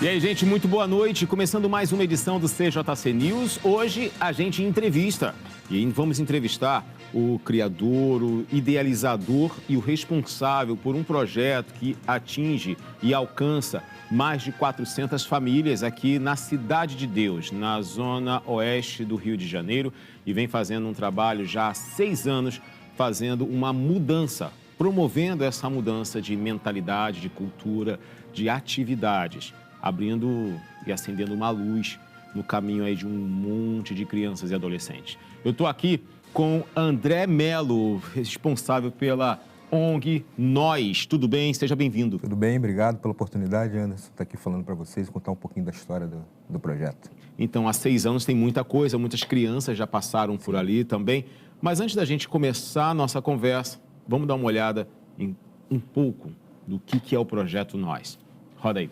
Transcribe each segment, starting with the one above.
E aí, gente, muito boa noite. Começando mais uma edição do CJC News. Hoje a gente entrevista. E vamos entrevistar o criador, o idealizador e o responsável por um projeto que atinge e alcança mais de 400 famílias aqui na Cidade de Deus, na zona oeste do Rio de Janeiro. E vem fazendo um trabalho já há 6 anos, fazendo uma mudança, promovendo essa mudança de mentalidade, de cultura, de atividades, abrindo e acendendo uma luz no caminho aí de um monte de crianças e adolescentes. Eu estou aqui com André Melo, responsável pela ONG Nós. Tudo bem? Seja bem-vindo. Tudo bem, obrigado pela oportunidade, Anderson, estar aqui falando para vocês, contar um pouquinho da história do projeto. Então, há 6 anos tem muita coisa, muitas crianças já passaram por ali também. Mas antes da gente começar a nossa conversa, vamos dar uma olhada em um pouco do que é o Projeto Nós. Roda aí.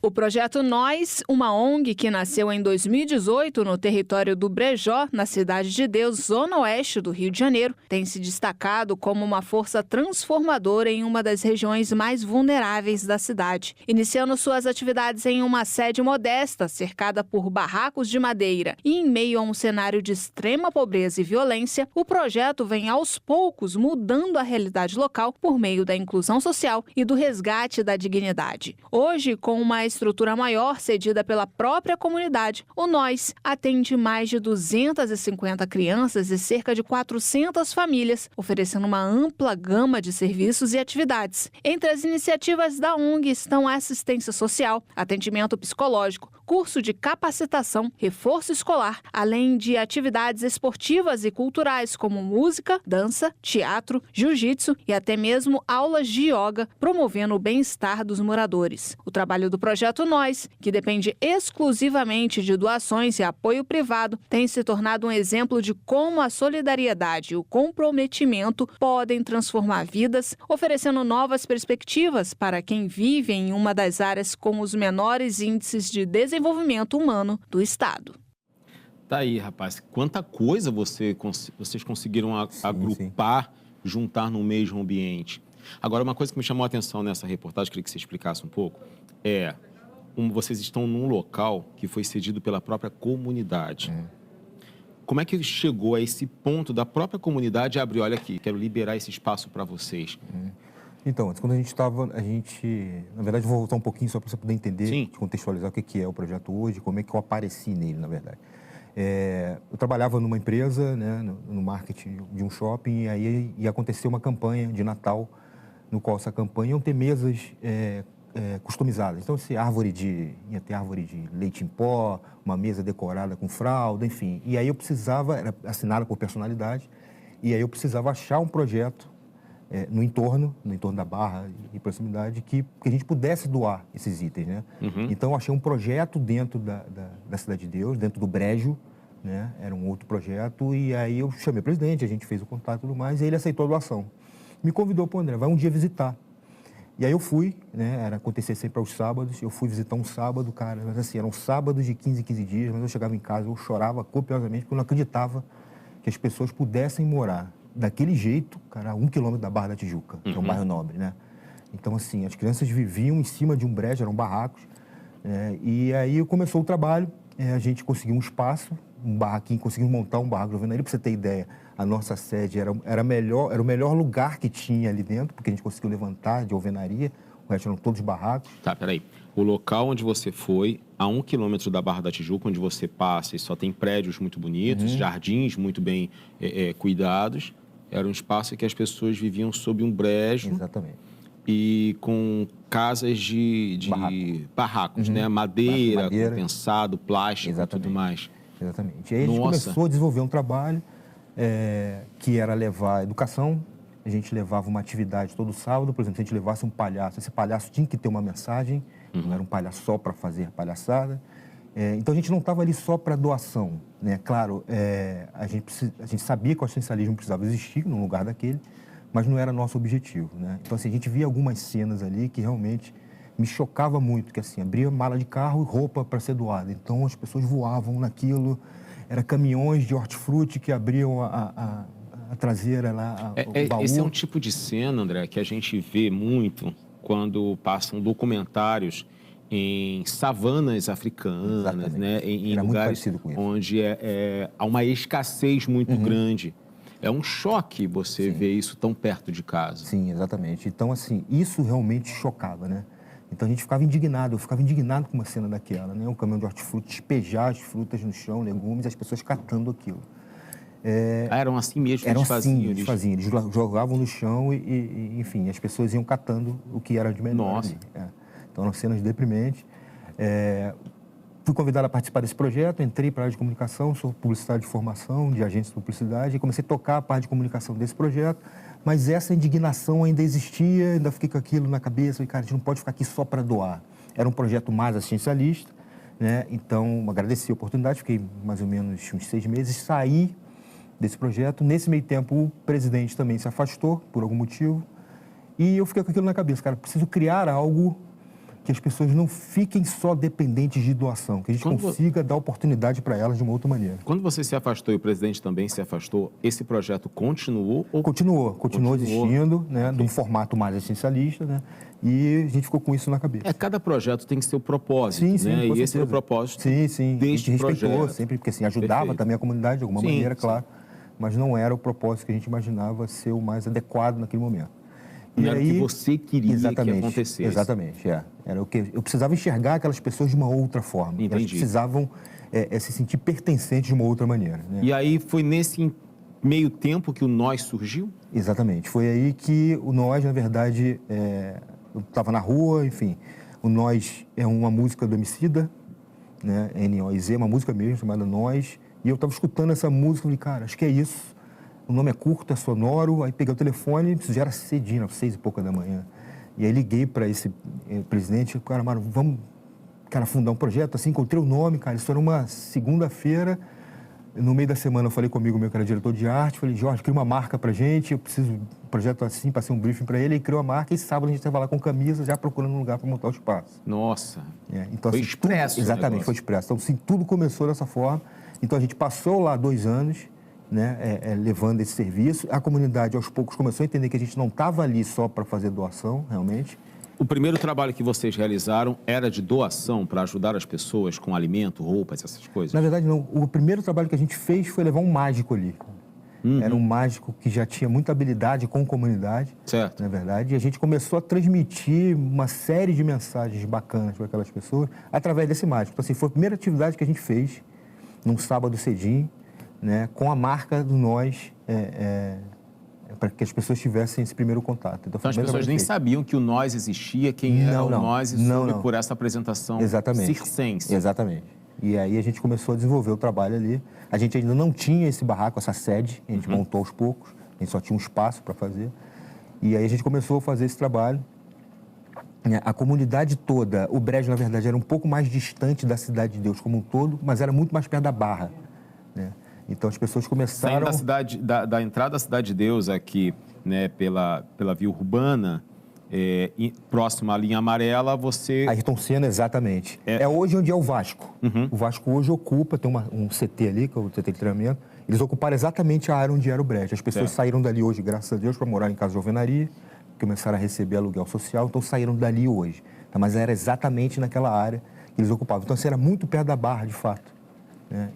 O Projeto Nós, uma ONG que nasceu em 2018 no território do Brejó, na Cidade de Deus, zona oeste do Rio de Janeiro, tem se destacado como uma força transformadora em uma das regiões mais vulneráveis da cidade. Iniciando suas atividades em uma sede modesta, cercada por barracos de madeira e em meio a um cenário de extrema pobreza e violência, o projeto vem aos poucos mudando a realidade local por meio da inclusão social e do resgate da dignidade. Hoje, com uma estrutura maior cedida pela própria comunidade, o Nós atende mais de 250 crianças e cerca de 400 famílias, oferecendo uma ampla gama de serviços e atividades. Entre as iniciativas da ONG estão a assistência social, atendimento psicológico, curso de capacitação, reforço escolar, além de atividades esportivas e culturais como música, dança, teatro, jiu-jitsu e até mesmo aulas de yoga, promovendo o bem-estar dos moradores. O trabalho do Projeto Nós, que depende exclusivamente de doações e apoio privado, tem se tornado um exemplo de como a solidariedade e o comprometimento podem transformar vidas, oferecendo novas perspectivas para quem vive em uma das áreas com os menores índices de desenvolvimento humano do Estado. Tá aí, rapaz. Quanta coisa vocês conseguiram agrupar, juntar no mesmo ambiente. Agora, uma coisa que me chamou a atenção nessa reportagem, queria que você explicasse um pouco, vocês estão num local que foi cedido pela própria comunidade. Como é que chegou a esse ponto da própria comunidade abrir, olha aqui, quero liberar esse espaço para vocês? Então, quando a gente, na verdade, vou voltar um pouquinho só para você poder entender, Sim, contextualizar o que é o projeto hoje, como é que eu apareci nele, na verdade. Eu trabalhava numa empresa, né, no marketing de um shopping, e aí ia acontecer uma campanha de Natal, no qual essa campanha iam ter mesas customizadas. Então, ia ter árvore de leite em pó, uma mesa decorada com fralda, enfim. E aí eu precisava, era assinada por personalidade, e aí eu precisava achar um projeto no entorno da Barra e proximidade, que a gente pudesse doar esses itens, né? Então, eu achei um projeto dentro da Cidade de Deus, dentro do Brejo, né? Era um outro projeto, e aí eu chamei o presidente, a gente fez o contato e tudo mais, e ele aceitou a doação. Me convidou para o André, vai um dia visitar. E aí eu fui, né, acontecer sempre aos sábados, eu fui visitar um sábado, cara, mas assim, eram sábados de 15 em 15 dias, mas eu chegava em casa, eu chorava copiosamente, porque eu não acreditava que as pessoas pudessem morar daquele jeito, cara, a 1 quilômetro da Barra da Tijuca, que é um bairro nobre, né? Então, assim, as crianças viviam em cima de um brejo, eram barracos, e aí começou o trabalho, a gente conseguiu um espaço, um barraquinho, conseguimos montar um barraco de alvenaria. Para você ter ideia, a nossa sede era o melhor lugar que tinha ali dentro, porque a gente conseguiu levantar de alvenaria, o resto eram todos barracos. Tá, peraí. O local onde você foi, a 1 quilômetro da Barra da Tijuca, onde você passa e só tem prédios muito bonitos, jardins muito bem cuidados, era um espaço que as pessoas viviam sob um brejo. Exatamente. E com casas de barracos, né? Madeira, compensado, plástico. Exatamente. E tudo mais. Exatamente. E aí a gente começou a desenvolver um trabalho que era levar educação. A gente levava uma atividade todo sábado, por exemplo, se a gente levasse um palhaço, esse palhaço tinha que ter uma mensagem, não era um palhaço só para fazer palhaçada. Então a gente não estava ali só para doação, né? Claro, a gente sabia que o assistencialismo precisava existir num lugar daquele, mas não era nosso objetivo, né? Então, assim, a gente via algumas cenas ali que realmente me chocava muito, que assim, abria mala de carro e roupa para ser doada. Então, as pessoas voavam naquilo, era caminhões de hortifruti que abriam a traseira lá, o baú. Esse é um tipo de cena, André, que a gente vê muito quando passam documentários em savanas africanas, Exatamente. né? Em Era muito lugares parecido com isso. onde há uma escassez muito grande. É um choque você ver isso tão perto de casa. Sim, exatamente. Então, assim, isso realmente chocava, né? Então a gente ficava indignado, eu ficava indignado com uma cena daquela, né? Um caminhão de hortifruti despejar as frutas no chão, legumes, e as pessoas catando aquilo. Eram assim mesmo que Eram eles faziam? assim, eles faziam. Eles jogavam no chão enfim, as pessoas iam catando o que era de melhor. Nossa. Ali. Então, eram cenas deprimentes. Fui convidado a participar desse projeto, entrei para a área de comunicação, sou publicitário de formação, de agência de publicidade, e comecei a tocar a parte de comunicação desse projeto, mas essa indignação ainda existia, ainda fiquei com aquilo na cabeça, falei, cara, a gente não pode ficar aqui só para doar. Era um projeto mais assistencialista, né? Então, agradeci a oportunidade, fiquei mais ou menos uns 6 meses, saí desse projeto. Nesse meio tempo, o presidente também se afastou, por algum motivo, e eu fiquei com aquilo na cabeça, cara, preciso criar algo que as pessoas não fiquem só dependentes de doação, que a gente consiga dar oportunidade para elas de uma outra maneira. Quando você se afastou e o presidente também se afastou, esse projeto continuou? Ou... Continuou existindo, né, de um formato mais essencialista, né, e a gente ficou com isso na cabeça. Cada projeto tem que ser o propósito, sim, né? Com e esse era o propósito deste a gente respeitou projeto. sempre, porque assim, ajudava Perfeito. também a comunidade de alguma maneira, claro, mas não era o propósito que a gente imaginava ser o mais adequado naquele momento. Não era o que você queria que acontecesse. Exatamente, Era o que eu precisava enxergar aquelas pessoas de uma outra forma. Entendi. Elas precisavam se sentir pertencentes de uma outra maneira. Né? E aí foi nesse meio tempo que o Nós surgiu? Exatamente. Foi aí que o Nós, na verdade, eu estava na rua, enfim. O Nós é uma música do Emicida, né? N-O-I-Z, uma música mesmo chamada Nós. E eu estava escutando essa música e falei, cara, acho que é isso. O nome é curto, é sonoro. Aí peguei o telefone, isso já era cedinho, 6 e pouca da manhã. E aí liguei para esse presidente, cara, mano, vamos fundar um projeto, assim, encontrei o nome, cara. Isso era uma segunda-feira. No meio da semana eu falei comigo, meu que era diretor de arte, falei, Jorge, cria uma marca pra gente, eu preciso um projeto assim, passei um briefing para ele, criou a marca e sábado a gente estava lá com camisa, já procurando um lugar para montar o espaço. Nossa, então, foi assim, expresso. Exatamente, foi expresso. Então, assim, tudo começou dessa forma. Então, a gente passou lá 2 anos, né, levando esse serviço. A comunidade, aos poucos, começou a entender que a gente não estava ali só para fazer doação, realmente. O primeiro trabalho que vocês realizaram era de doação para ajudar as pessoas com alimento, roupas, essas coisas? Na verdade, não. O primeiro trabalho que a gente fez foi levar um mágico ali. Era um mágico que já tinha muita habilidade com comunidade, certo. Na verdade. E a gente começou a transmitir uma série de mensagens bacanas para aquelas pessoas através desse mágico. Então, assim, foi a primeira atividade que a gente fez, num sábado cedinho, né, com a marca do Nós, para que as pessoas tivessem esse primeiro contato. Então as pessoas nem sabiam que o Nós existia, quem era o Nós, e soube por essa apresentação circense. Exatamente. E aí a gente começou a desenvolver o trabalho ali. A gente ainda não tinha esse barraco, essa sede, a gente montou aos poucos, a gente só tinha um espaço para fazer. E aí a gente começou a fazer esse trabalho. A comunidade toda, o Brejo, na verdade, era um pouco mais distante da Cidade de Deus como um todo, mas era muito mais perto da Barra, né? Então as pessoas começaram... Saindo da entrada da Cidade de Deus aqui, né, pela via urbana, próximo à linha amarela, você... Ayrton Senna, exatamente. É hoje onde é o Vasco. O Vasco hoje ocupa, tem um CT ali, que é o CT de treinamento. Eles ocuparam exatamente a área onde era o Brejo. As pessoas saíram dali hoje, graças a Deus, para morar em casa de alvenaria, começaram a receber aluguel social, então saíram dali hoje. Mas era exatamente naquela área que eles ocupavam. Então, assim, era muito perto da Barra, de fato.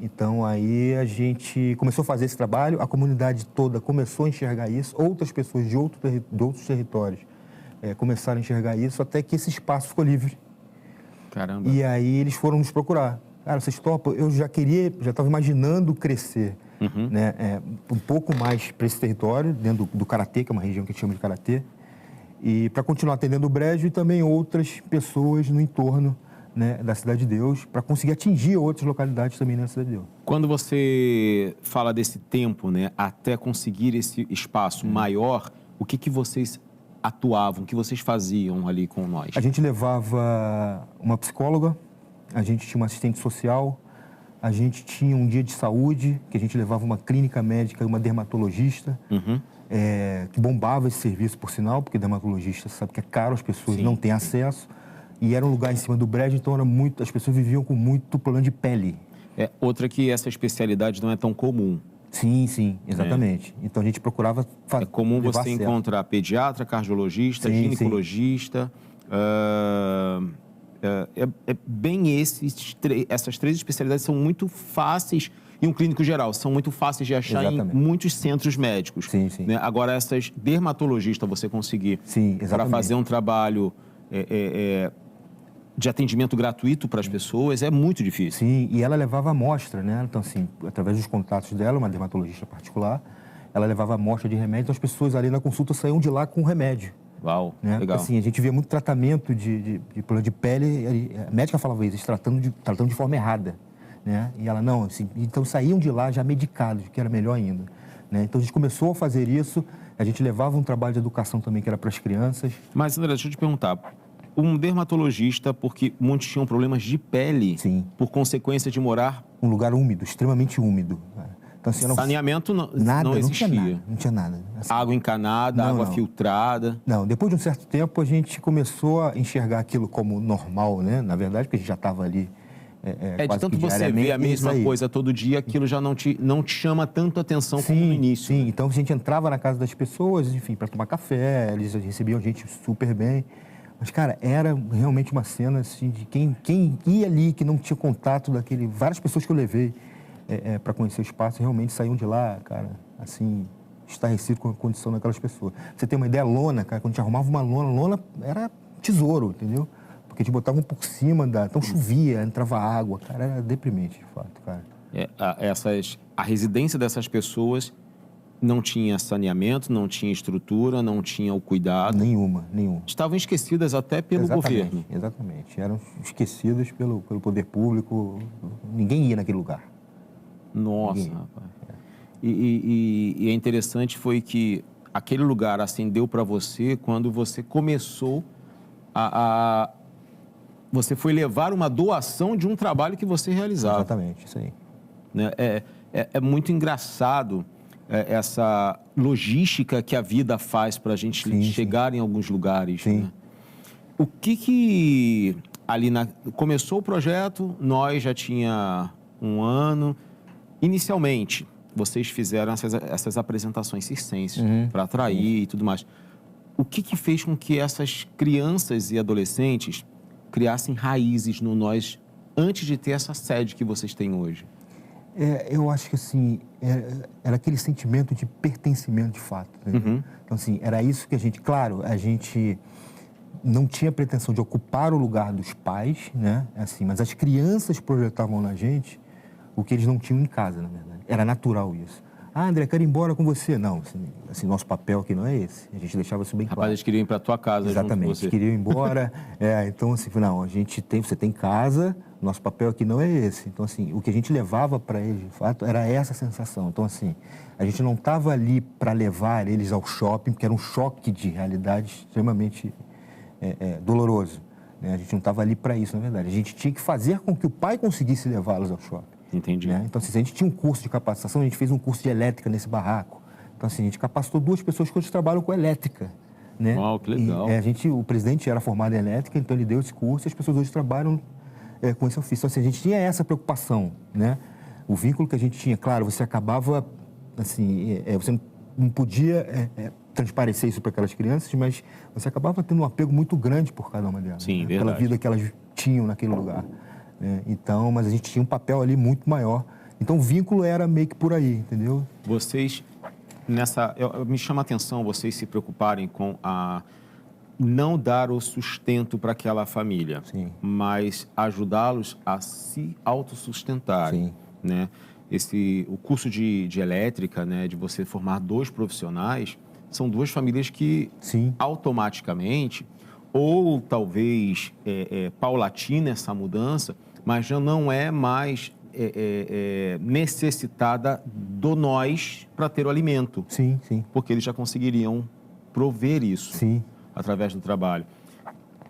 Então, aí a gente começou a fazer esse trabalho, a comunidade toda começou a enxergar isso, outras pessoas de outros territórios começaram a enxergar isso, até que esse espaço ficou livre. Caramba. E aí eles foram nos procurar. Cara, vocês topam? Eu já estava imaginando crescer um pouco mais para esse território, dentro do Karatê, que é uma região que a gente chama de Karatê, e para continuar atendendo o Brejo e também outras pessoas no entorno, né, da Cidade de Deus, para conseguir atingir outras localidades também na Cidade de Deus. Quando você fala desse tempo, né, até conseguir esse espaço maior, o que vocês atuavam, o que vocês faziam ali com nós? A gente levava uma psicóloga, a gente tinha uma assistente social, a gente tinha um dia de saúde, que a gente levava uma clínica médica e uma dermatologista, que bombava esse serviço, por sinal, porque dermatologista sabe que é caro, as pessoas não têm acesso. E era um lugar em cima do Brejo, então as pessoas viviam com muito problema de pele. Outra que essa especialidade não é tão comum. Sim, exatamente. Então a gente procurava É comum você encontrar pediatra, cardiologista, ginecologista, bem essas 3 especialidades são muito fáceis, e um clínico geral, são muito fáceis de achar Exatamente. em muitos centros médicos. Sim, sim. Né? Agora, essas dermatologistas, você conseguir para fazer um trabalho de atendimento gratuito para as pessoas é muito difícil. Sim, e ela levava amostra, né? Então, assim, através dos contatos dela, uma dermatologista particular, ela levava amostra de remédio, então as pessoas ali na consulta saíam de lá com remédio. Uau, Né? legal. Assim, a gente via muito tratamento de problema de pele, a médica falava isso, tratando de forma errada. Né? E ela, não, assim, então saíam de lá já medicados, que era melhor ainda. Né? Então a gente começou a fazer isso, a gente levava um trabalho de educação também que era para as crianças. Mas, André, deixa eu te perguntar, um dermatologista, porque muitos tinham problemas de pele, Sim. por consequência de morar... Um lugar úmido, extremamente úmido. Então, assim, saneamento não existia. Não tinha nada. Assim, água encanada, água filtrada. Não, depois de um certo tempo a gente começou a enxergar aquilo como normal, né? Na verdade, porque a gente já estava ali de tanto você ver a mesma coisa todo dia, aquilo já não te chama tanto atenção como no início. Sim, então a gente entrava na casa das pessoas, enfim, para tomar café, eles recebiam a gente super bem. Mas, cara, era realmente uma cena assim, de quem ia ali, que não tinha contato várias pessoas que eu levei para conhecer o espaço, realmente saíam de lá, cara, assim, estarrecido com a condição daquelas pessoas. Pra você ter uma ideia, lona, cara, quando a gente arrumava uma lona era tesouro, entendeu? Porque te botavam por cima então chovia, entrava água, cara, era deprimente, de fato, cara. A residência dessas pessoas não tinha saneamento, não tinha estrutura, não tinha o cuidado. Nenhuma. Estavam esquecidas até pelo governo. Exatamente, eram esquecidas pelo poder público, ninguém ia naquele lugar. Nossa, rapaz. E é interessante foi que aquele lugar acendeu para você quando você começou você foi levar uma doação de um trabalho que você realizava. Exatamente, isso aí. Né? É muito engraçado essa logística que a vida faz para a gente chegar em alguns lugares. Sim. Né? O que ali começou o projeto, nós já tinha 1 ano. Inicialmente, vocês fizeram essas apresentações circenses para atrair e tudo mais. O que fez com que essas crianças e adolescentes criassem raízes no nós antes de ter essa sede que vocês têm hoje? Eu acho que, assim, era aquele sentimento de pertencimento de fato. Né? Então, assim, era isso que a gente não tinha pretensão de ocupar o lugar dos pais, né? Assim, mas as crianças projetavam na gente o que eles não tinham em casa, na verdade. Era natural isso. André, quero ir embora com você. Não, assim, nosso papel aqui não é esse. A gente deixava isso bem claro. Rapaz, eles queriam ir para a tua casa. Exatamente, junto com você. Queriam ir embora. Então, assim, não, você tem casa, nosso papel aqui não é esse. Então, assim, o que a gente levava para eles, de fato, era essa sensação. Então, assim, a gente não estava ali para levar eles ao shopping, porque era um choque de realidade extremamente doloroso. Né? A gente não estava ali para isso, na verdade. A gente tinha que fazer com que o pai conseguisse levá-los ao shopping. Entendi. Né? Então, assim, a gente tinha um curso de capacitação, a gente fez um curso de elétrica nesse barraco. Então, assim, a gente capacitou 2 pessoas que hoje trabalham com elétrica. Né? Uau, que legal. O presidente era formado em elétrica, então ele deu esse curso e as pessoas hoje trabalham com esse ofício. Então, assim, a gente tinha essa preocupação, né? O vínculo que a gente tinha, claro, você acabava, assim, você não podia transparecer isso para aquelas crianças, mas você acabava tendo um apego muito grande por cada uma delas. Sim, né? verdade. Pela vida que elas tinham naquele lugar. Então, mas a gente tinha um papel ali muito maior. Então, o vínculo era meio que por aí, entendeu? Vocês, me chama a atenção vocês se preocuparem com não dar o sustento para aquela família, Sim. mas ajudá-los a se autossustentarem. Sim. Né? O curso de elétrica, né, de você formar 2 profissionais, são 2 famílias que automaticamente, ou talvez paulatina essa mudança, mas já não é mais necessitada do nós para ter o alimento. Sim. Porque eles já conseguiriam prover isso através do trabalho.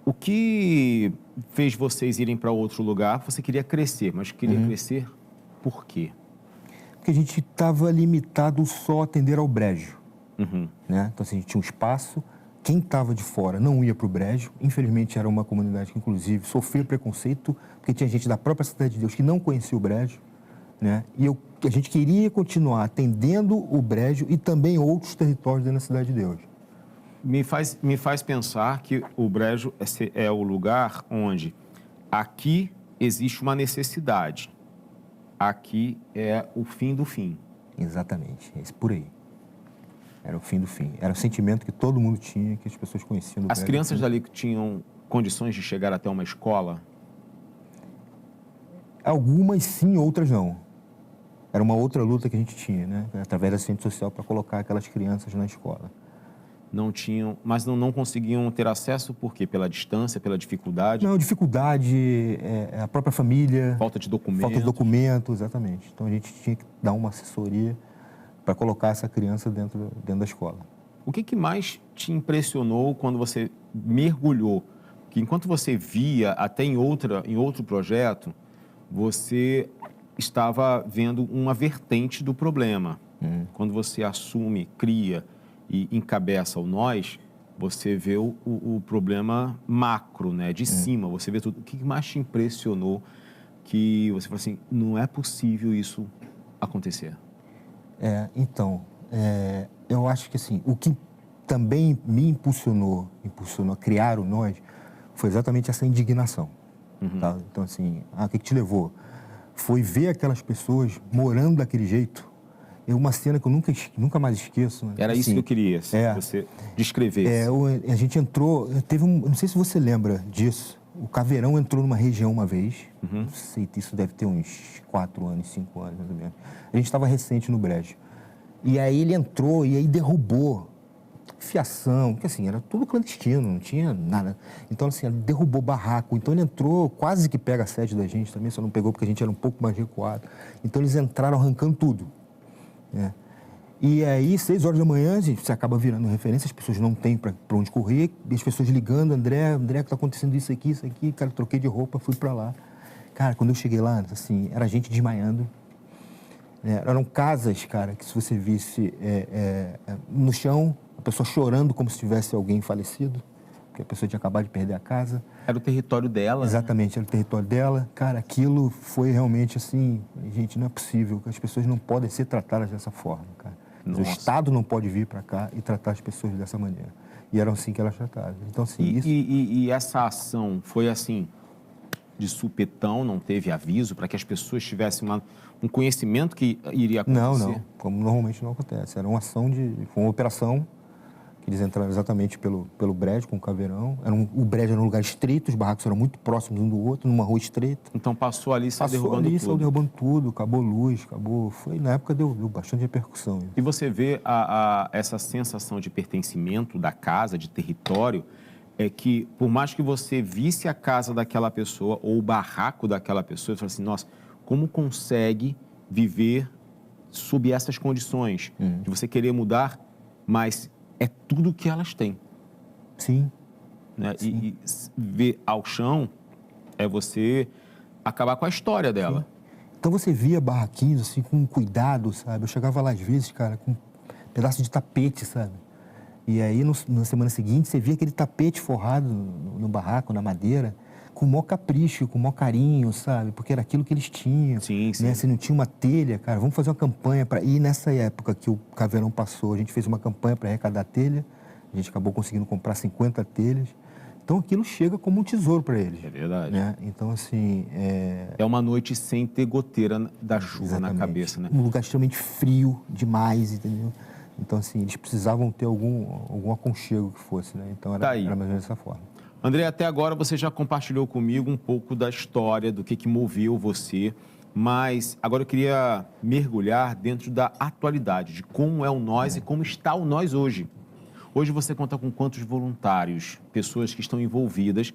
O que fez vocês irem para outro lugar? Você queria crescer, mas queria crescer por quê? Porque a gente estava limitado só a atender ao brejo. Né? Então, assim, a gente tinha um espaço. Quem estava de fora não ia para o brejo. Infelizmente, era uma comunidade que, inclusive, sofria preconceito, porque tinha gente da própria Cidade de Deus que não conhecia o brejo. Né? E a gente queria continuar atendendo o brejo e também outros territórios dentro da Cidade de Deus. Me faz pensar que o brejo é o lugar onde aqui existe uma necessidade, aqui é o fim do fim. Exatamente, é isso por aí. Era o fim do fim. Era o sentimento que todo mundo tinha, que as pessoas conheciam. As crianças dali que tinham condições de chegar até uma escola? Algumas sim, outras não. Era uma outra luta que a gente tinha, né? Através da assistente social para colocar aquelas crianças na escola. Não tinham, mas não conseguiam ter acesso por quê? Pela distância, pela dificuldade? Não, dificuldade, a própria família. Falta de documentos. Falta de documento, exatamente. Então a gente tinha que dar uma assessoria para colocar essa criança dentro da escola. O que mais te impressionou quando você mergulhou? Que enquanto você via até em outro projeto, você estava vendo uma vertente do problema. Quando você assume, cria e encabeça o nós, você vê o problema macro, né? De cima, você vê tudo. O que mais te impressionou que você falou assim, não é possível isso acontecer? Eu acho que assim, o que também me impulsionou a criar o nós foi exatamente essa indignação. Tá? Então assim, o que te levou? Foi ver aquelas pessoas morando daquele jeito. É uma cena que eu nunca mais esqueço. Né? Era assim, isso que eu queria, que você descrevesse. A gente entrou, não sei se você lembra disso, o Caveirão entrou numa região uma vez, não sei, isso deve ter uns 4 anos, 5 anos mais ou menos. A gente estava recente no Brejo. E aí ele entrou e aí derrubou fiação, porque assim, era tudo clandestino, não tinha nada. Então assim, ele derrubou barraco, então ele entrou, quase que pega a sede da gente também, só não pegou porque a gente era um pouco mais recuado. Então eles entraram arrancando tudo. Né? E aí, 6 horas da manhã, você acaba virando referência, as pessoas não têm para onde correr, e as pessoas ligando, André, que está acontecendo isso aqui, cara, troquei de roupa, fui para lá. Cara, quando eu cheguei lá, assim, era gente desmaiando. Eram casas, cara, que se você visse no chão, a pessoa chorando como se tivesse alguém falecido, porque a pessoa tinha acabado de perder a casa. Era o território dela. Exatamente, era o território dela. Cara, aquilo foi realmente assim, gente, não é possível, as pessoas não podem ser tratadas dessa forma, cara. O Estado não pode vir para cá e tratar as pessoas dessa maneira. E eram assim que elas tratavam. Então, assim, e essa ação foi assim, de supetão, não teve aviso para que as pessoas tivessem um conhecimento que iria acontecer? Não, como normalmente não acontece. Era uma ação foi uma operação que eles entraram exatamente pelo Brejo, com o Caveirão. O Brejo era um lugar estreito, os barracos eram muito próximos um do outro, numa rua estreita. Então passou ali, saiu derrubando tudo. Saiu derrubando tudo, acabou luz, acabou... Na época deu bastante repercussão. E você vê essa sensação de pertencimento da casa, de território, é que por mais que você visse a casa daquela pessoa ou o barraco daquela pessoa, você fala assim, nossa, como consegue viver sob essas condições? De você querer mudar, mas é tudo que elas têm. Sim. Né? Sim. E ver ao chão é você acabar com a história dela. Sim. Então você via barraquinhos assim com cuidado, sabe? Eu chegava lá às vezes, cara, com um pedaço de tapete, sabe? E aí na semana seguinte você via aquele tapete forrado no barraco, na madeira, com o maior capricho, com o maior carinho, sabe? Porque era aquilo que eles tinham. Sim, sim. Né? Se não tinha uma telha, cara, vamos fazer uma campanha para... E nessa época que o Caveirão passou, a gente fez uma campanha para arrecadar telha, a gente acabou conseguindo comprar 50 telhas. Então aquilo chega como um tesouro para eles. É verdade. Né? Então, assim... É uma noite sem ter goteira da chuva Exatamente. Na cabeça, né? Um lugar extremamente frio demais, entendeu? Então, assim, eles precisavam ter algum aconchego que fosse, né? Então era mais ou menos dessa forma. André, até agora você já compartilhou comigo um pouco da história, do que moveu você, mas agora eu queria mergulhar dentro da atualidade, de como é o nós e como está o nós hoje. Hoje você conta com quantos voluntários, pessoas que estão envolvidas?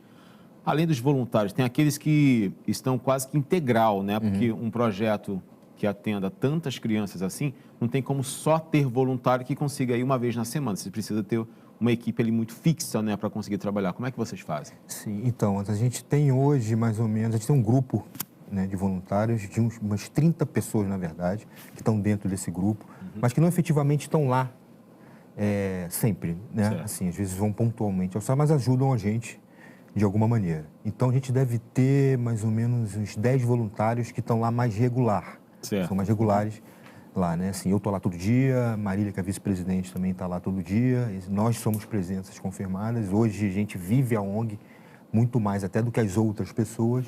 Além dos voluntários, tem aqueles que estão quase que integral, né? Porque um projeto que atenda tantas crianças assim, não tem como só ter voluntário que consiga ir uma vez na semana. Você precisa ter uma equipe ali muito fixa, né, para conseguir trabalhar. Como é que vocês fazem? Sim, então, a gente tem hoje mais ou menos, a gente tem um grupo, né, de voluntários, de umas 30 pessoas, na verdade, que estão dentro desse grupo, mas que não efetivamente estão lá sempre, né? Certo. Assim, às vezes vão pontualmente, mas ajudam a gente de alguma maneira. Então, a gente deve ter mais ou menos uns 10 voluntários que estão lá mais regular. Certo. São mais regulares lá, né? Assim, eu estou lá todo dia, Marília, que é vice-presidente, também está lá todo dia. Nós somos presenças confirmadas. Hoje a gente vive a ONG muito mais até do que as outras pessoas,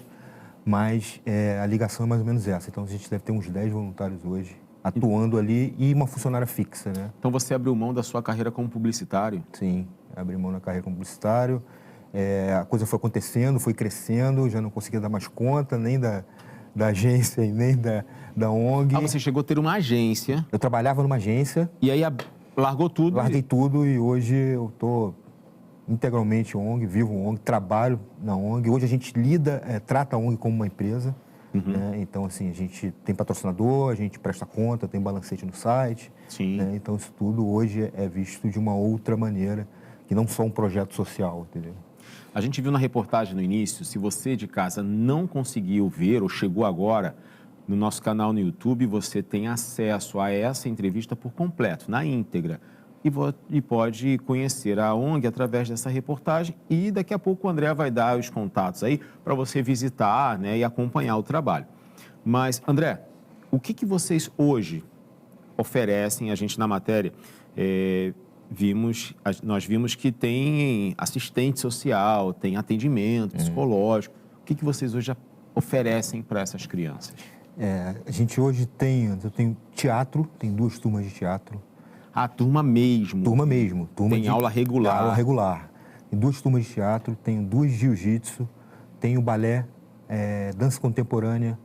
mas a ligação é mais ou menos essa. Então, a gente deve ter uns 10 voluntários hoje atuando ali e uma funcionária fixa, né? Então, você abriu mão da sua carreira como publicitário? Sim, abri mão da carreira como publicitário. A coisa foi acontecendo, foi crescendo, já não conseguia dar mais conta, nem da agência e nem da ONG. Ah, você chegou a ter uma agência. Eu trabalhava numa agência. E aí largou tudo? Larguei tudo e hoje eu estou integralmente ONG, vivo ONG, trabalho na ONG. Hoje a gente trata a ONG como uma empresa. Né? Então, assim, a gente tem patrocinador, a gente presta conta, tem balancete no site. Sim. Né? Então, isso tudo hoje é visto de uma outra maneira, que não só um projeto social, entendeu? A gente viu na reportagem no início, se você de casa não conseguiu ver ou chegou agora, no nosso canal no YouTube, você tem acesso a essa entrevista por completo, na íntegra. E pode conhecer a ONG através dessa reportagem e daqui a pouco o André vai dar os contatos aí para você visitar, né, e acompanhar o trabalho. Mas, André, o que vocês hoje oferecem? A gente na matéria nós vimos que tem assistente social, tem atendimento psicológico. O que vocês hoje oferecem para essas crianças? A gente hoje eu tenho teatro, tem 2 turmas de teatro. Ah, turma mesmo? Turma mesmo. Tem aula regular? Aula regular. Tem 2 turmas de teatro, tenho 2 de jiu-jitsu, tenho balé, dança contemporânea,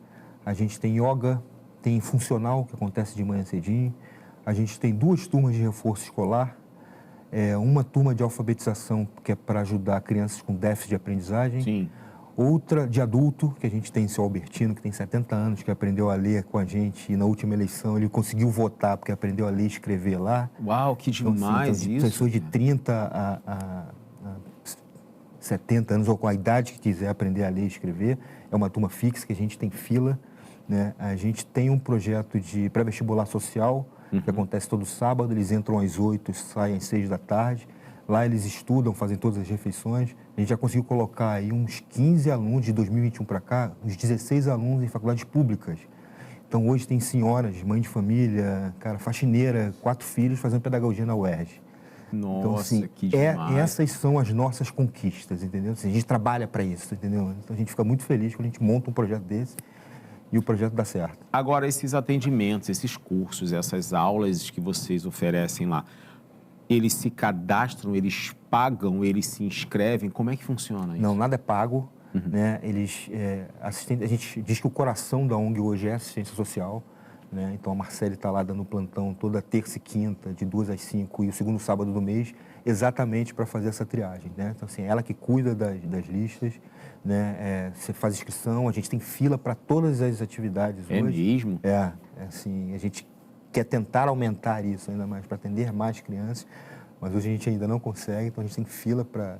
a gente tem yoga, tem funcional, que acontece de manhã cedinho, a gente tem 2 turmas de reforço escolar, uma turma de alfabetização, que é para ajudar crianças com déficit de aprendizagem. Sim. Outra de adulto, que a gente tem o seu Albertino, que tem 70 anos, que aprendeu a ler com a gente, e na última eleição ele conseguiu votar porque aprendeu a ler e escrever lá. Uau, que demais então, isso! Pessoas de 30 a 70 anos, ou com a idade que quiser aprender a ler e escrever, é uma turma fixa que a gente tem fila, né? A gente tem um projeto de pré-vestibular social, que acontece todo sábado, eles entram às 8 e saem às 6 da tarde. Lá eles estudam, fazem todas as refeições. A gente já conseguiu colocar aí uns 15 alunos de 2021 para cá, uns 16 alunos em faculdades públicas. Então, hoje tem senhoras, mãe de família, faxineira, 4 filhos fazendo pedagogia na UERJ. Nossa, então, assim, que demais. essas são as nossas conquistas, entendeu? Assim, a gente trabalha para isso, entendeu? Então, a gente fica muito feliz quando a gente monta um projeto desse e o projeto dá certo. Agora, esses atendimentos, esses cursos, essas aulas que vocês oferecem lá, eles se cadastram, eles pagam, eles se inscrevem? Como é que funciona isso? Não, nada é pago. Né? A gente diz que o coração da ONG hoje é assistência social. Né? Então, a Marcele está lá dando plantão toda terça e quinta, de 2 às 5, e o segundo sábado do mês, exatamente para fazer essa triagem. Né? Então, assim, ela que cuida das listas, né? Você faz inscrição, a gente tem fila para todas as atividades hoje. É mesmo? Assim, a gente quer tentar aumentar isso ainda mais, para atender mais crianças, mas hoje a gente ainda não consegue, então a gente tem fila para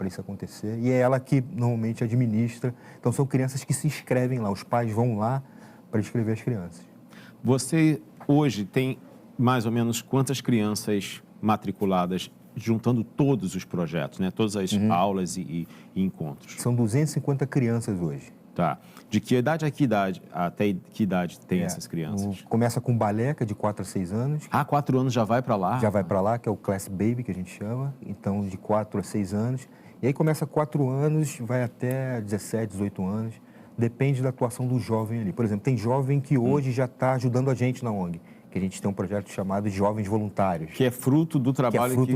isso acontecer. E é ela que normalmente administra. Então, são crianças que se inscrevem lá, os pais vão lá para inscrever as crianças. Você hoje tem mais ou menos quantas crianças matriculadas, juntando todos os projetos, né? Todas as aulas e encontros? São 250 crianças hoje. Tá. De que idade a que idade? Até que idade tem essas crianças? Começa com balé, que é de 4 a 6 anos. 4 anos já vai para lá? Já vai para lá, que é o Class Baby, que a gente chama. Então, de 4 a 6 anos. E aí começa 4 anos, vai até 17, 18 anos. Depende da atuação do jovem ali. Por exemplo, tem jovem que hoje já está ajudando a gente na ONG. Que a gente tem um projeto chamado de Jovens Voluntários. Que é fruto do trabalho que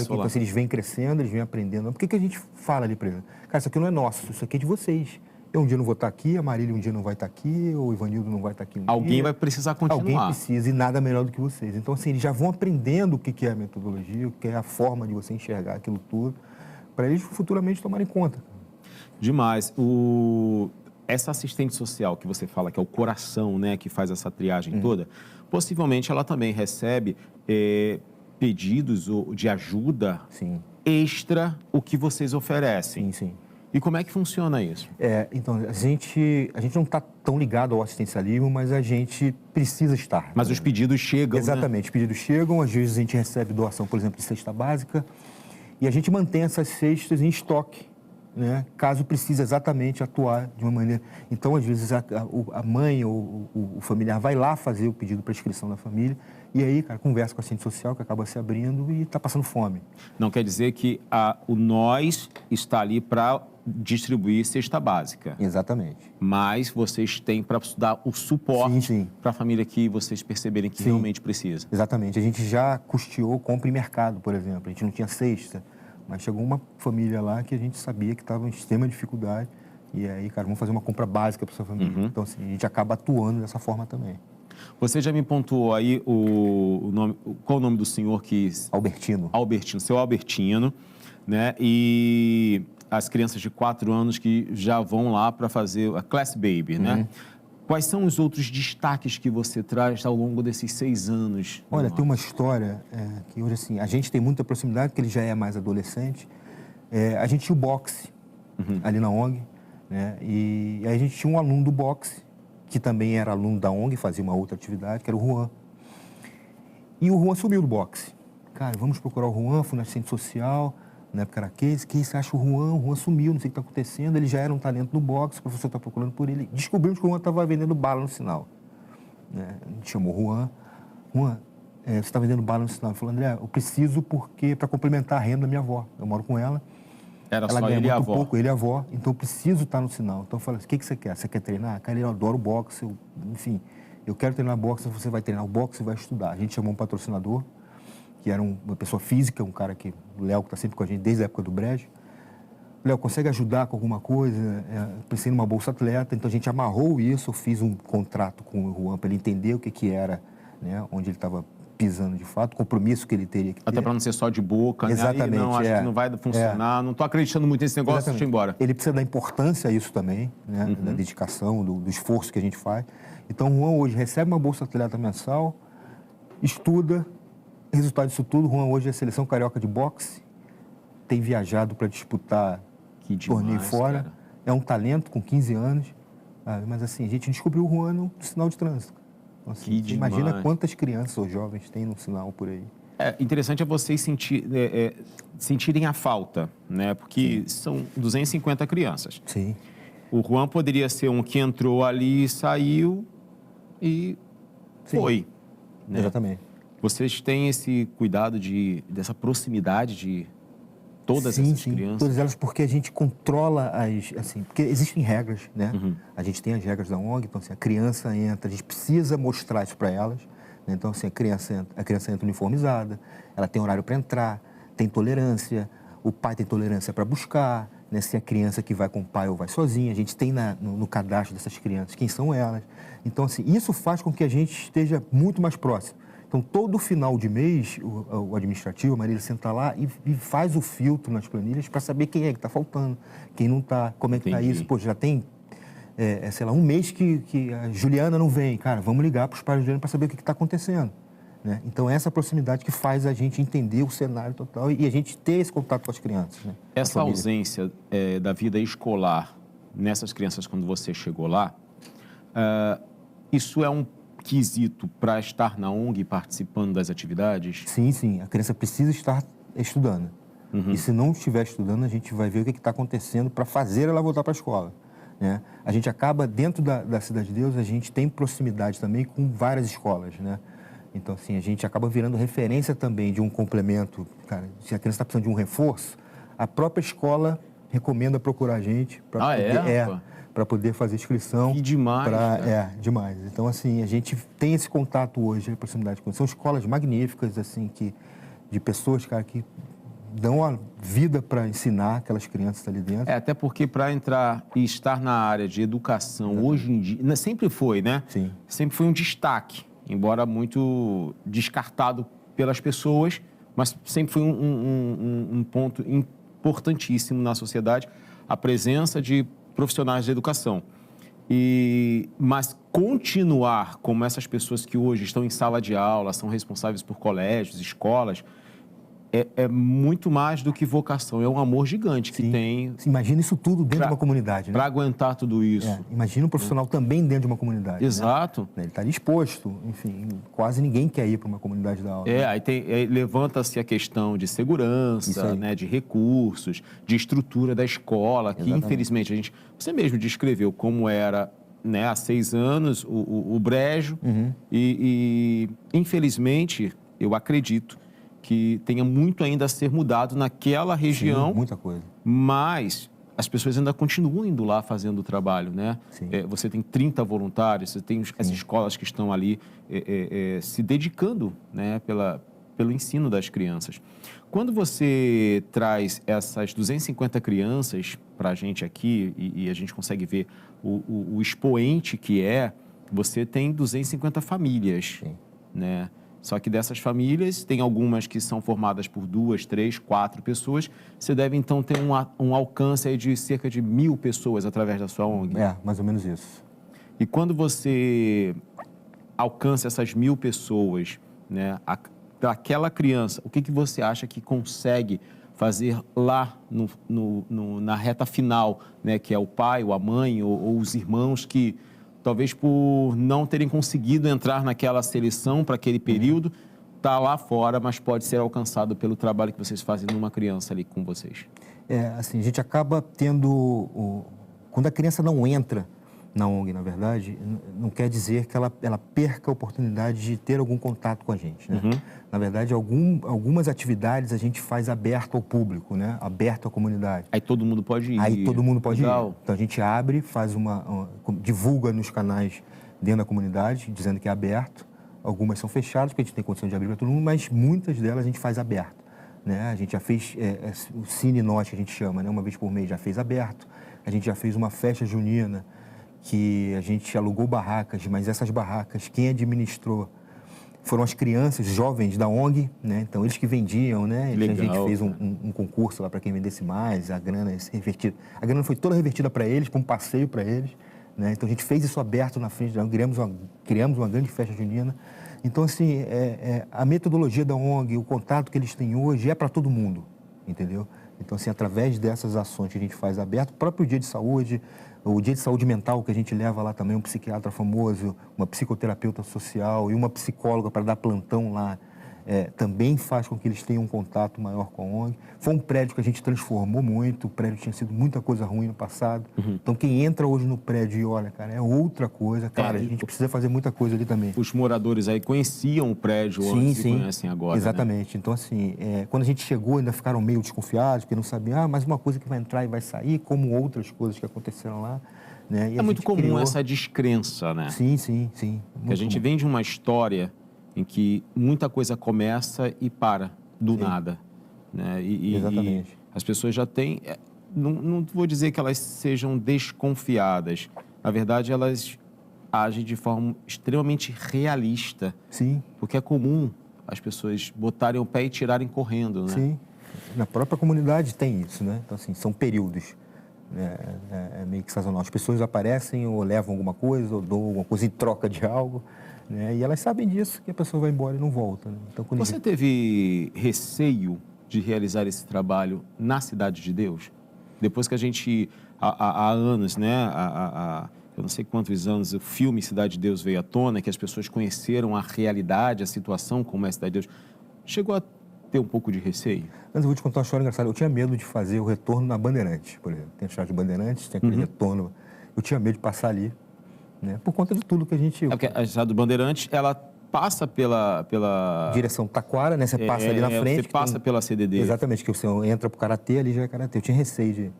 então, assim, eles vêm crescendo, eles vêm aprendendo. Por que a gente fala ali para eles? Cara, isso aqui não é nosso, isso aqui é de vocês. Eu um dia não vou estar aqui, a Marília um dia não vai estar aqui, ou o Ivanildo não vai estar aqui um dia. Alguém vai precisar continuar. Alguém precisa, e nada melhor do que vocês. Então, assim, eles já vão aprendendo o que é a metodologia, o que é a forma de você enxergar aquilo tudo, para eles futuramente tomarem conta. Demais. Essa assistente social que você fala, que é o coração, né, que faz essa triagem toda, possivelmente ela também recebe pedidos de ajuda extra o que vocês oferecem. Sim, sim. E como é que funciona isso? Então, a gente não está tão ligado ao assistencialismo, mas a gente precisa estar. Mas os pedidos chegam, Exatamente, os pedidos chegam, às vezes a gente recebe doação, por exemplo, de cesta básica, e a gente mantém essas cestas em estoque né, caso precise exatamente atuar de uma maneira. Então, às vezes, a mãe ou o familiar vai lá fazer o pedido para inscrição da família e aí, cara, conversa com a assistente social, que acaba se abrindo e está passando fome. Não quer dizer que o nós está ali para distribuir cesta básica. Exatamente. Mas vocês têm para dar o suporte para a família que vocês perceberem que realmente precisa. Exatamente. A gente já custeou compra em mercado, por exemplo. A gente não tinha cesta. Mas chegou uma família lá que a gente sabia que estava em extrema dificuldade. E aí, cara, vamos fazer uma compra básica para sua família. Então, assim, a gente acaba atuando dessa forma também. Você já me pontuou aí o nome... Qual o nome do senhor que... Albertino. Albertino, seu Albertino, né? E as crianças de 4 anos que já vão lá para fazer a Class Baby, né? Quais são os outros destaques que você traz ao longo desses 6 anos? Olha, tem uma história que hoje, assim, a gente tem muita proximidade, porque ele já é mais adolescente. A gente tinha o boxe ali na ONG, né? E aí a gente tinha um aluno do boxe, que também era aluno da ONG, fazia uma outra atividade, que era o Juan. E o Juan sumiu do boxe. Cara, vamos procurar o Juan, fui na assistente social, na época era Case, que você acha o Juan sumiu, não sei o que está acontecendo, ele já era um talento no boxe, o professor está procurando por ele. Descobrimos que o Juan estava vendendo bala no sinal. A gente chamou o Juan, você está vendendo bala no sinal? Ele falou, André, eu preciso para complementar a renda da minha avó, eu moro com ela. Era ela só ganha ele e a muito avó? Pouco, ele e a avó, então eu preciso estar no sinal. Então eu falei, o que você quer? Você quer treinar? Cara, eu adoro boxe, enfim, eu quero treinar boxe, você vai treinar o boxe e vai estudar. A gente chamou um patrocinador, que era uma pessoa física, um cara que, o Léo, que está sempre com a gente desde a época do Brejo. Léo, consegue ajudar com alguma coisa? Pensei numa bolsa atleta, então a gente amarrou isso, eu fiz um contrato com o Juan para ele entender o que era, né, onde ele estava pisando de fato, o compromisso que ele teria que ter. Até para não ser só de boca, né? Exatamente, Aí, não, acho que não vai funcionar, não estou acreditando muito nesse negócio, deixa eu ir embora. Ele precisa dar importância a isso também, né, da dedicação, do esforço que a gente faz. Então o Juan hoje recebe uma bolsa atleta mensal, estuda. Resultado disso tudo, o Juan hoje é a seleção carioca de boxe, tem viajado para disputar torneio fora, cara. É um talento com 15 anos, mas assim, a gente descobriu o Juan no sinal de trânsito. Então, assim, você imagina quantas crianças ou jovens tem no sinal por aí. Interessante vocês sentirem a falta, né? Porque são 250 crianças. Sim. O Juan poderia ser um que entrou ali, saiu e foi. Né? Exatamente. Vocês têm esse cuidado dessa proximidade de todas essas crianças? Todas elas, porque a gente controla porque existem regras, né? A gente tem as regras da ONG, então assim, a criança entra, a gente precisa mostrar isso para elas, né? Então assim, a criança entra uniformizada, ela tem horário para entrar, tem tolerância, o pai tem tolerância para buscar, né? Se a criança que vai com o pai ou vai sozinha, a gente tem no cadastro dessas crianças quem são elas. Então assim, isso faz com que a gente esteja muito mais próximo. Então, todo final de mês, o administrativo, a Marília, senta lá e faz o filtro nas planilhas para saber quem é que está faltando, quem não está, como é que está isso. Pô, já tem, sei lá, um mês que a Juliana não vem. Cara, vamos ligar para os pais da Juliana para saber o que está acontecendo. Né? Então, essa proximidade que faz a gente entender o cenário total e a gente ter esse contato com as crianças. Né? Essa ausência da vida escolar nessas crianças, quando você chegou lá, isso é um quesito para estar na ONG participando das atividades? Sim. A criança precisa estar estudando. E se não estiver estudando, a gente vai ver o que está acontecendo para fazer ela voltar para a escola. Né? A gente acaba, dentro da Cidade de Deus, a gente tem proximidade também com várias escolas. Né? Então, assim, a gente acaba virando referência também de um complemento. Cara, se a criança está precisando de um reforço, a própria escola recomenda procurar a gente para poder fazer inscrição. Que demais, demais. Então, assim, a gente tem esse contato hoje, a proximidade com. São escolas magníficas, assim, de pessoas, cara, que dão a vida para ensinar aquelas crianças ali dentro. Até porque para entrar e estar na área de educação, hoje em dia, sempre foi, né? Sim. Sempre foi um destaque, embora muito descartado pelas pessoas, mas sempre foi um ponto importantíssimo na sociedade, a presença de profissionais de educação. Mas continuar como essas pessoas que hoje estão em sala de aula, são responsáveis por colégios, escolas, é muito mais do que vocação, é um amor gigante que tem Imagina isso tudo dentro de uma comunidade, né? para aguentar tudo isso. Imagina um profissional também dentro de uma comunidade. Exato. Né? Ele está ali exposto, enfim, quase ninguém quer ir para uma comunidade da aula. Aí levanta-se a questão de segurança, né, de recursos, de estrutura da escola, que infelizmente você mesmo descreveu como era, né, há 6 anos o Brejo, e infelizmente eu acredito que tenha muito ainda a ser mudado naquela região. Sim, muita coisa. Mas as pessoas ainda continuam indo lá fazendo o trabalho, né? Sim. Você tem 30 voluntários, você tem as escolas que estão ali se dedicando, né, pelo ensino das crianças. Quando você traz essas 250 crianças para a gente aqui e a gente consegue ver o expoente que você tem 250 famílias, né? Só que dessas famílias, tem algumas que são formadas por 2, 3, 4 pessoas. Você deve, então, ter um alcance aí de cerca de 1.000 pessoas através da sua ONG. Mais ou menos isso. E quando você alcança essas 1.000 pessoas, né, daquela criança, o que você acha que consegue fazer lá na reta final, né, que é o pai, ou a mãe, ou os irmãos que... talvez por não terem conseguido entrar naquela seleção para aquele período, está lá fora, mas pode ser alcançado pelo trabalho que vocês fazem numa criança ali com vocês? Assim, a gente acaba tendo... Quando a criança não entra na ONG, na verdade, não quer dizer que ela perca a oportunidade de ter algum contato com a gente, né? Na verdade, algumas atividades a gente faz aberto ao público, né? Aberto à comunidade. Aí todo mundo pode ir. Aí todo mundo pode Legal. ir. Então a gente abre, faz divulga nos canais dentro da comunidade, dizendo que é aberto. Algumas são fechadas, porque a gente tem condição de abrir para todo mundo, mas muitas delas a gente faz aberto, né? A gente já fez o Cine Norte, que a gente chama, né? Uma vez por mês já fez aberto. A gente já fez uma festa junina, que a gente alugou barracas, mas essas barracas, quem administrou foram as crianças jovens da ONG, né? Então, eles que vendiam, né? Legal. A gente fez um concurso lá para quem vendesse mais, a grana revertida. A grana foi toda revertida para eles, para um passeio para eles, né? Então, a gente fez isso aberto na frente, criamos uma grande festa junina. Então, assim, a metodologia da ONG, o contato que eles têm hoje é para todo mundo, entendeu? Então, assim, através dessas ações que a gente faz aberto, o próprio dia de saúde, o dia de saúde mental que a gente leva lá também, um psiquiatra famoso, uma psicoterapeuta social e uma psicóloga para dar plantão lá, também faz com que eles tenham um contato maior com a ONG. Foi um prédio que a gente transformou muito, o prédio tinha sido muita coisa ruim no passado. Então, quem entra hoje no prédio e olha, cara, é outra coisa. Cara, a gente precisa fazer muita coisa ali também. Os moradores aí conheciam o prédio antes e conhecem agora, exatamente. Né? Então, assim, quando a gente chegou, ainda ficaram meio desconfiados, porque não sabiam, mais uma coisa que vai entrar e vai sair, como outras coisas que aconteceram lá. Né? É muito comum essa descrença, né? Sim. Que a gente vem de uma história em que muita coisa começa e para do nada, né? Exatamente. E as pessoas já têm... Não vou dizer que elas sejam desconfiadas. Na verdade, elas agem de forma extremamente realista. Sim. Porque é comum as pessoas botarem o pé e tirarem correndo, né? Sim. Na própria comunidade tem isso, né? Então, assim, são períodos. É meio que sazonal. As pessoas aparecem ou levam alguma coisa, ou dão alguma coisa em troca de algo, né? E elas sabem disso, que a pessoa vai embora e não volta, né? Então, Você teve receio de realizar esse trabalho na Cidade de Deus? Depois que a gente, há anos, né? Eu não sei quantos anos, o filme Cidade de Deus veio à tona, que as pessoas conheceram a realidade, a situação, como é a Cidade de Deus. Chegou a ter um pouco de receio? Mas eu vou te contar uma história engraçada. Eu tinha medo de fazer o retorno na Bandeirantes, por exemplo. Tem a estrada de Bandeirantes, tem aquele retorno. Eu tinha medo de passar ali, né? Por conta de tudo que a gente... Porque a estrada do Bandeirantes, ela passa pela... Direção Taquara, né? Você passa ali na frente. Você passa pela CDD. Exatamente, que você entra pro Karatê, ali já é Karatê. Eu tinha receio de...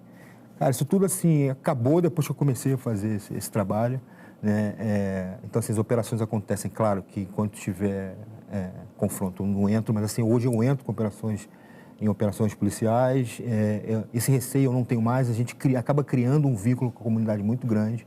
Cara, isso tudo assim, acabou depois que eu comecei a fazer esse trabalho, né? Então, assim, as operações acontecem, claro que enquanto tiver confronto eu não entro, mas assim, hoje eu entro em operações policiais, esse receio eu não tenho mais, a gente acaba criando um vínculo com a comunidade muito grande,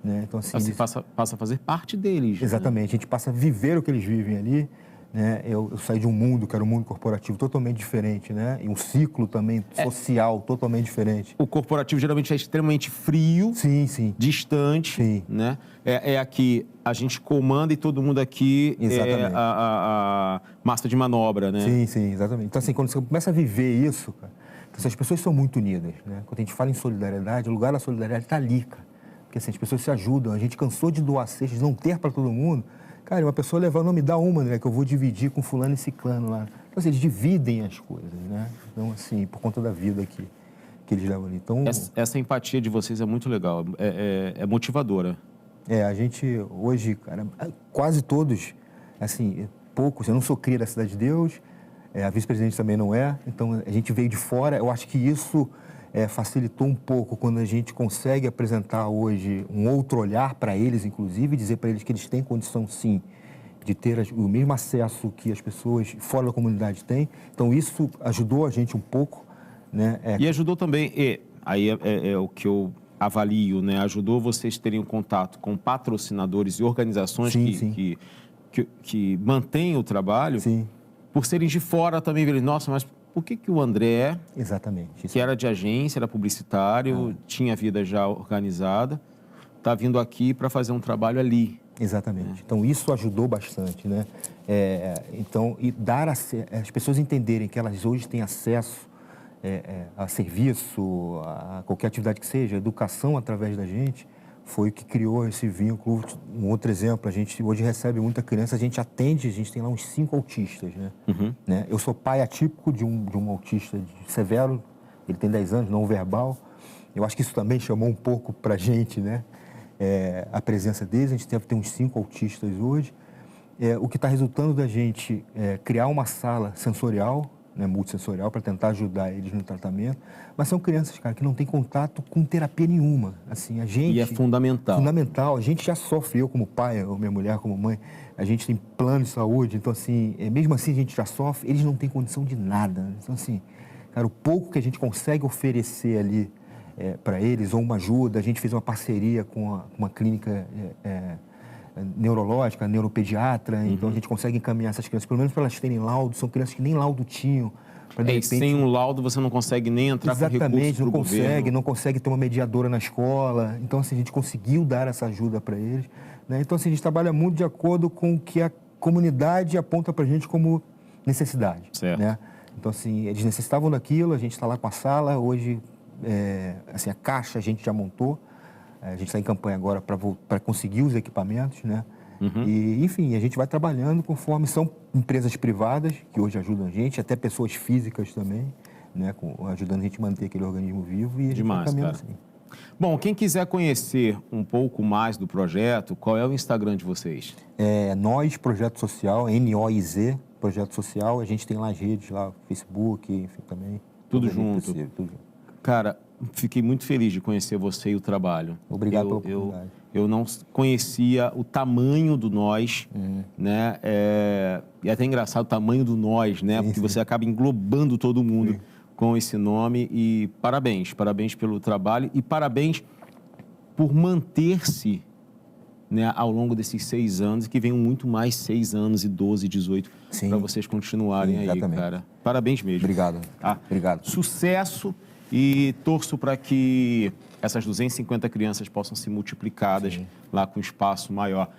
né? Então, assim, você passa a fazer parte deles. Exatamente, né? A gente passa a viver o que eles vivem ali, né? Eu saí de um mundo que era um mundo corporativo totalmente diferente, né? E um ciclo também social totalmente diferente. O corporativo geralmente é extremamente frio, Sim, sim. distante, Sim. né? É aqui, a gente comanda e todo mundo aqui Exatamente. é a massa de manobra, né? Sim, sim, exatamente. Então, assim, quando você começa a viver isso, cara, então, assim, as pessoas são muito unidas, né? Quando a gente fala em solidariedade, o lugar da solidariedade está ali, cara. Porque, assim, as pessoas se ajudam, a gente cansou de doar cestas, de não ter para todo mundo. Cara, uma pessoa levando, não, me dá uma, né, que eu vou dividir com fulano e ciclano lá. Então, assim, eles dividem as coisas, né? Então, assim, por conta da vida que eles levam ali. Então, Essa empatia de vocês é muito legal, é motivadora. a gente hoje, cara, quase todos, assim, poucos, eu não sou cria da Cidade de Deus, a vice-presidente também não é, então a gente veio de fora. Eu acho que isso facilitou um pouco quando a gente consegue apresentar hoje um outro olhar para eles, inclusive, dizer para eles que eles têm condição, sim, de ter o mesmo acesso que as pessoas fora da comunidade têm. Então, isso ajudou a gente um pouco, né? E ajudou também, aí é o que eu avalio, né? Ajudou vocês terem um contato com patrocinadores e organizações Sim, que mantêm o trabalho, Sim, por serem de fora também, verem, nossa, mas por que o André, exatamente. que era de agência, era publicitário, tinha a vida já organizada, está vindo aqui para fazer um trabalho ali? Exatamente. Então, isso ajudou bastante, né? Então, e dar as pessoas entenderem que elas hoje têm acesso a serviço, a qualquer atividade que seja, educação através da gente, foi o que criou esse vínculo. Um outro exemplo, a gente hoje recebe muita criança, a gente atende, a gente tem lá uns 5 autistas, né? Né? Eu sou pai atípico de um autista severo, ele tem 10 anos, não verbal. Eu acho que isso também chamou um pouco para a gente, né? A presença deles. A gente deve ter uns 5 autistas hoje. O que está resultando da gente criar uma sala sensorial, né, multissensorial, para tentar ajudar eles no tratamento. Mas são crianças, cara, que não têm contato com terapia nenhuma. Assim, a gente... E é fundamental. Fundamental. A gente já sofre, eu como pai, ou minha mulher como mãe, a gente tem plano de saúde, então, assim, mesmo assim a gente já sofre, eles não têm condição de nada. Então, assim, cara, o pouco que a gente consegue oferecer ali para eles, ou uma ajuda, a gente fez uma parceria com uma clínica neurológica, neuropediatra, então a gente consegue encaminhar essas crianças, pelo menos para elas terem laudo. São crianças que nem laudo tinham. De repente, sem um laudo você não consegue nem entrar com recursos exatamente, não governo. consegue ter uma mediadora na escola. Então, assim, a gente conseguiu dar essa ajuda para eles, né? Então, assim, a gente trabalha muito de acordo com o que a comunidade aponta para a gente como necessidade, certo, né? Então, assim, eles necessitavam daquilo, a gente está lá com a sala. Hoje, assim, a caixa a gente já montou. A gente está em campanha agora para conseguir os equipamentos, né? E, enfim, a gente vai trabalhando conforme são empresas privadas que hoje ajudam a gente, até pessoas físicas também, né? Ajudando a gente a manter aquele organismo vivo, e a gente vai caminhando assim. Bom, quem quiser conhecer um pouco mais do projeto, qual é o Instagram de vocês? Nós, Projeto Social, NOIZ, Projeto Social. A gente tem lá as redes, lá, Facebook, enfim, também. Tudo junto. Possível, tudo junto. Cara, fiquei muito feliz de conhecer você e o trabalho. Obrigado pela oportunidade. Eu não conhecia o tamanho do nós, né? E é até engraçado o tamanho do nós, né? Porque você acaba englobando todo mundo com esse nome. E parabéns pelo trabalho e parabéns por manter-se, né, ao longo desses 6 anos, e que venham muito mais 6 anos e 12, 18, para vocês continuarem aí, cara. Parabéns mesmo. Obrigado. Obrigado. Sucesso, e torço para que essas 250 crianças possam ser multiplicadas lá com espaço maior.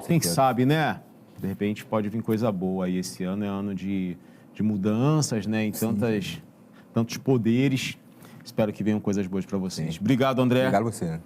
Quem sabe, né? De repente pode vir coisa boa aí. Esse ano é ano de mudanças, né? Em tantos poderes. Espero que venham coisas boas para vocês. Obrigado, André. Obrigado a você.